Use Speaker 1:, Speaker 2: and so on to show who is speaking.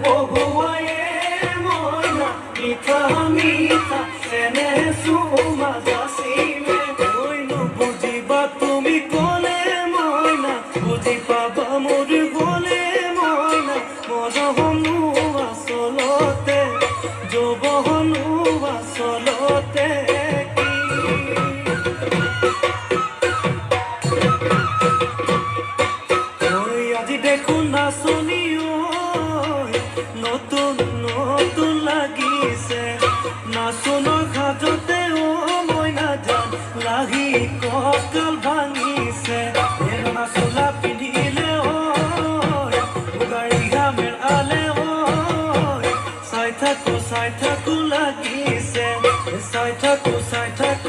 Speaker 1: বহুৱায়ে মইনা মিঠা মিঠা এনে চুমা যাচিলে মইনো বুজিবা তুমি ক'লে মইনা বুজি পাবা মোৰ গ'লে মইনা মনহনো আচলতে যৌৱনো আচলতে আজি দেখোন নাচনি নতুন নতুন লাগিছে নাচনৰ ঘাটতে মইনা জান লাহি কঁকাল ভাঙিছে এৰনা চোলা পিন্ধিলে গাড়ী ঘামেৰ আলে চাই থাকো লাগিছে চাই থাকো